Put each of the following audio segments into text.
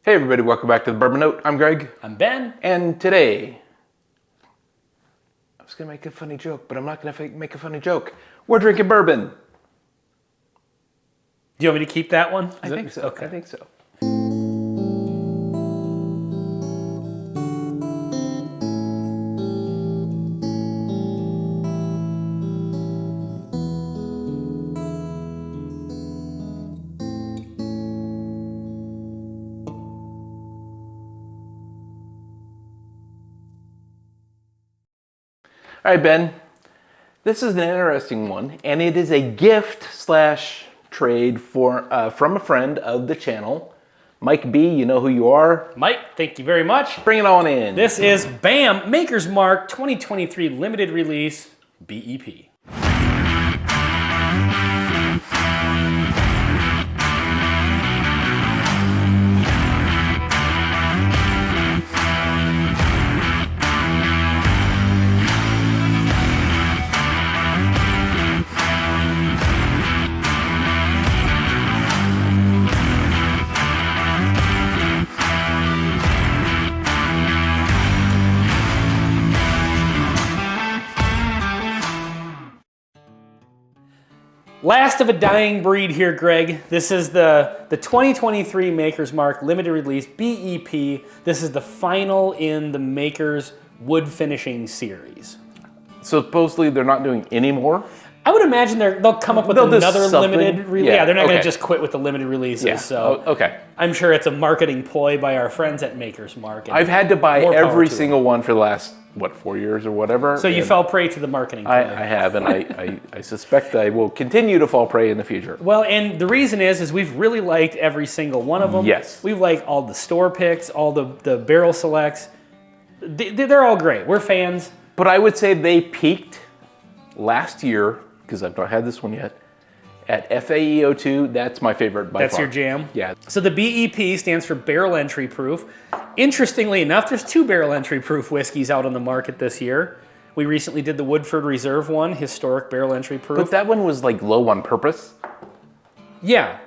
Hey everybody, welcome back to the Bourbon Note. I'm Greg. I'm Ben. And today, I was going to make a funny joke, but I'm not going to make a funny joke. We're drinking bourbon. Do you want me to keep that one? I think so. Okay. I think so. All right, Ben, this is an interesting one, and it is a gift/trade for from a friend of the channel. Mike B, you know who you are. Mike, thank you very much. Bring it on in. This is BAM Maker's Mark 2023 limited release BEP. Last of a dying breed here, Greg. This is the 2023 Maker's Mark limited release BEP. This is the final in the Maker's wood finishing series. So supposedly they're not doing any more? I would imagine they'll come up with another limited release. Yeah, they're not going to just quit with the limited releases. Yeah. So okay. I'm sure it's a marketing ploy by our friends at Maker's Mark. I've had to buy every single one for the last, 4 years or whatever. So you fell prey to the marketing ploy. I have, and I suspect I will continue to fall prey in the future. Well, and the reason is we've really liked every single one of them. Yes. We've liked all the store picks, all the barrel selects. They're all great. We're fans. But I would say they peaked last year, because I've not had this one yet, at FAEO2. That's my favorite by far. That's your jam? Yeah. So the BEP stands for barrel entry proof. Interestingly enough, there's 2 barrel entry proof whiskeys out on the market this year. We recently did the Woodford Reserve one, historic barrel entry proof. But that one was like low on purpose. Yeah.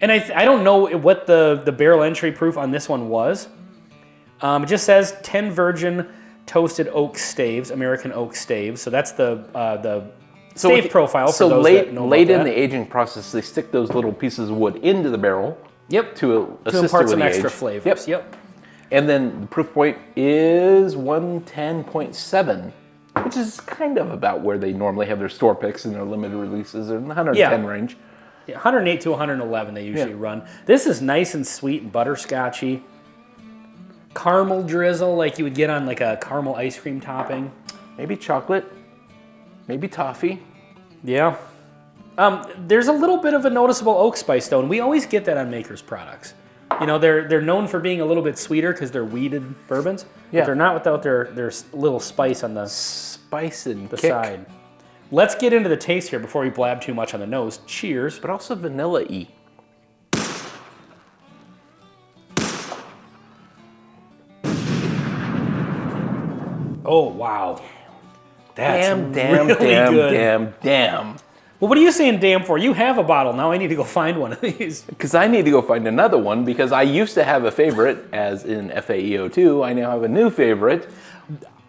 And I don't know what the barrel entry proof on this one was. It just says 10 virgin toasted oak staves, American oak staves. So that's the stave profile for those that know late about in that. the aging process, they stick those little pieces of wood into the barrel. Yep. To assist impart with some the extra age. flavors. Yep. And then the proof point is 110.7, which is kind of about where they normally have their store picks and their limited releases in the 110 range. Yeah, 108 to 111 they usually run. This is nice and sweet and butterscotchy. Caramel drizzle like you would get on like a caramel ice cream topping. Maybe chocolate, maybe toffee. Yeah. There's a little bit of a noticeable oak spice though, and we always get that on Maker's products. You know, they're known for being a little bit sweeter because they're weeded bourbons. Yeah. But they're not without their little spice on the kick. side. Let's get into the taste here before we blab too much on the nose. Cheers. But also vanilla-y. Oh, wow. That's Damn. Well, what are you saying damn for? You have a bottle. Now I need to go find one of these. Because I need to go find another one, because I used to have a favorite, as in FAEO2. I now have a new favorite.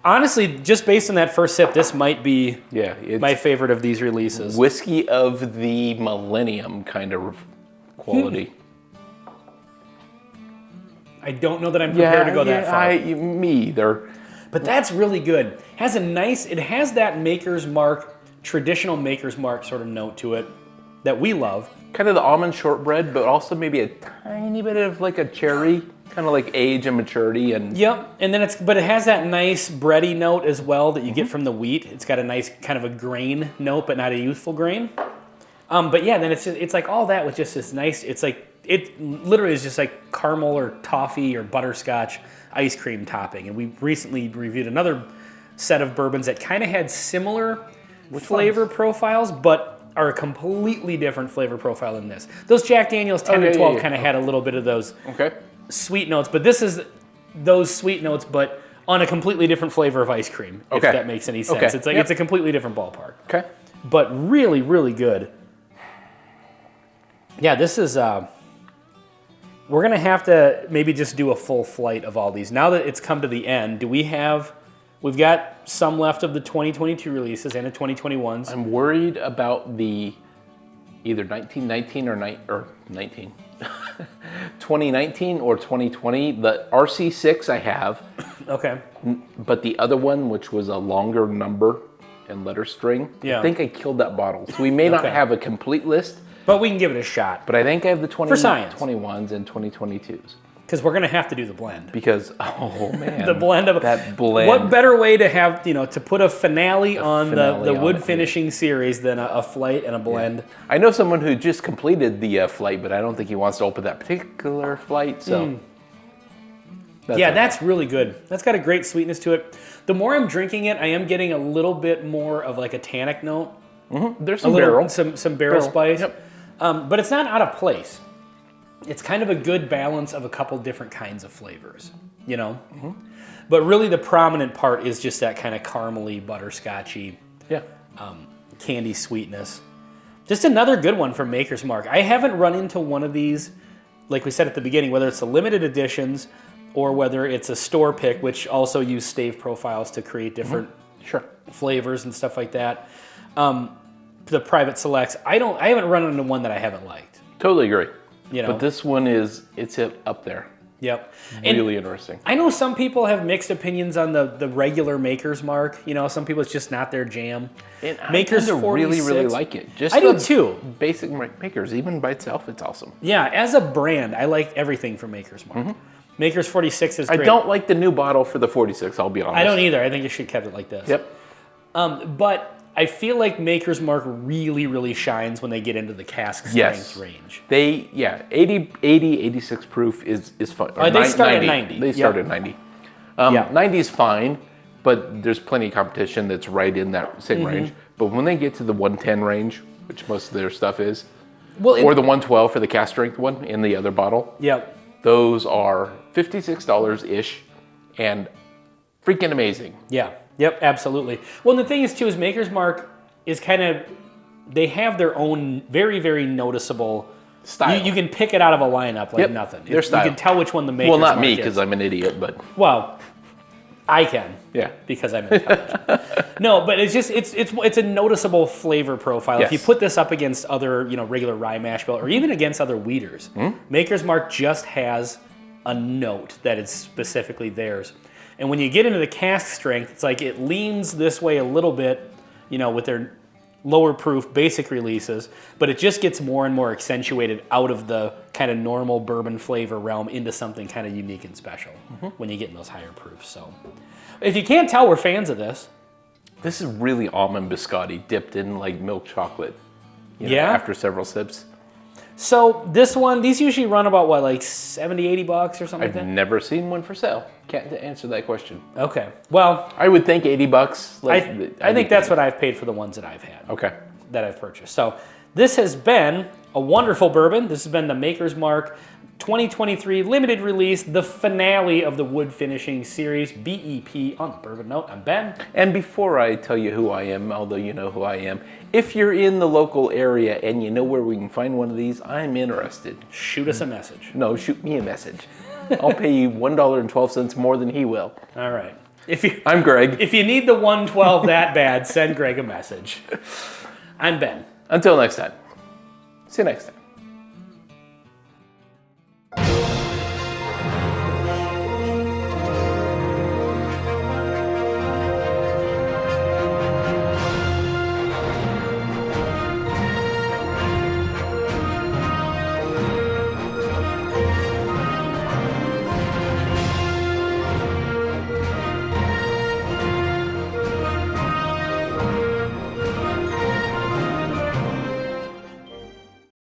Honestly, just based on that first sip, this might be it's my favorite of these releases. Whiskey of the millennium kind of quality. I don't know that I'm prepared to go that far. Me either. But that's really good. It has that Maker's Mark, traditional Maker's Mark sort of note to it that we love. Kind of the almond shortbread, but also maybe a tiny bit of like a cherry, kind of like age and maturity. And Yep, and then but it has that nice bready note as well that you get from the wheat. It's got a nice kind of a grain note, but not a youthful grain. But yeah, then it's like all that with just this nice, it literally is just like caramel or toffee or butterscotch ice cream topping. And we recently reviewed another set of bourbons that kind of had similar flavor profiles, but are a completely different flavor profile than this. Those Jack Daniel's 10 and 12 kind of had a little bit of those sweet notes, but this is those sweet notes, but on a completely different flavor of ice cream, if that makes any sense. It's like it's a completely different ballpark. Okay. But really, really good. Yeah, this is we're going to have to maybe just do a full flight of all these. Now that it's come to the end, we've got some left of the 2022 releases and the 2021s. I'm worried about the either 1919 or 19. 2019 or 2020. The RC6 I have. Okay. But the other one, which was a longer number and letter string, Yeah. I think I killed that bottle. So we may not have a complete list. But we can give it a shot. But I think I have the For science. 2021s and 2022s. Because we're going to have to do the blend. Because, oh man. The blend of that blend. What better way to have, to put a finale on finale the on wood it, finishing series than a flight and a blend? Yeah. I know someone who just completed the flight, but I don't think he wants to open that particular flight. So, that's really good. That's got a great sweetness to it. The more I'm drinking it, I am getting a little bit more of like a tannic note. Mm-hmm. There's some barrel. Some barrel spice. Yep. But it's not out of place. It's kind of a good balance of a couple different kinds of flavors, Mm-hmm. But really the prominent part is just that kind of caramely, butterscotchy, candy sweetness. Just another good one from Maker's Mark. I haven't run into one of these, like we said at the beginning, whether it's the limited editions or whether it's a store pick, which also use stave profiles to create different flavors and stuff like that. The private selects, I haven't run into one that I haven't liked. Totally agree. You know? But this one it's up there. Yep. Really interesting. I know some people have mixed opinions on the regular Maker's Mark. Some people it's just not their jam. And Maker's I 46, really like it. Just I do too. Basic Makers, even by itself, it's awesome. Yeah, as a brand, I like everything from Maker's Mark. Mm-hmm. Maker's 46 is great. I don't like the new bottle for the 46, I'll be honest. I don't either. I think you should have kept it like this. Yep. But I feel like Maker's Mark really, really shines when they get into the cask strength range. 86 proof is fine. They start at 90. They start at 90. 90 is fine, but there's plenty of competition that's right in that same range. But when they get to the 110 range, which most of their stuff is, or the 112 for the cask strength one in the other bottle, those are $56-ish and freaking amazing. Yeah. Yep, absolutely. Well, and the thing is, too, is Maker's Mark is kind of, they have their own very, very noticeable style. You can pick it out of a lineup like nothing. Their style. You can tell which one the Maker's Mark is. Well, not me, because I'm an idiot, but... Well, I can. Yeah. Because I'm intelligent. No, but it's just, it's a noticeable flavor profile. Yes. If you put this up against other, regular rye mash bill, or even against other wheaters, Maker's Mark just has a note that is specifically theirs. And when you get into the cask strength, it's like it leans this way a little bit, with their lower proof basic releases, but it just gets more and more accentuated out of the kind of normal bourbon flavor realm into something kind of unique and special when you get in those higher proofs. So if you can't tell, we're fans of this. This is really almond biscotti dipped in like milk chocolate. After several sips. So this one, these usually run about what, like $70, $80 or something like that? I've never seen one for sale. Can't answer that question. Okay. Well, I would think $80. I think that's what I've paid for the ones that I've had. Okay. That I've purchased. So this has been a wonderful bourbon. This has been the Maker's Mark 2023 limited release, the finale of the wood finishing series, BEP on the Bourbon Note. I'm Ben. And before I tell you who I am, although you know who I am, if you're in the local area and you know where we can find one of these, I'm interested. Shoot us a message. No, shoot me a message. I'll pay you $1.12 more than he will. All right. I'm Greg. If you need the 112 that bad, send Greg a message. I'm Ben. Until next time. See you next time.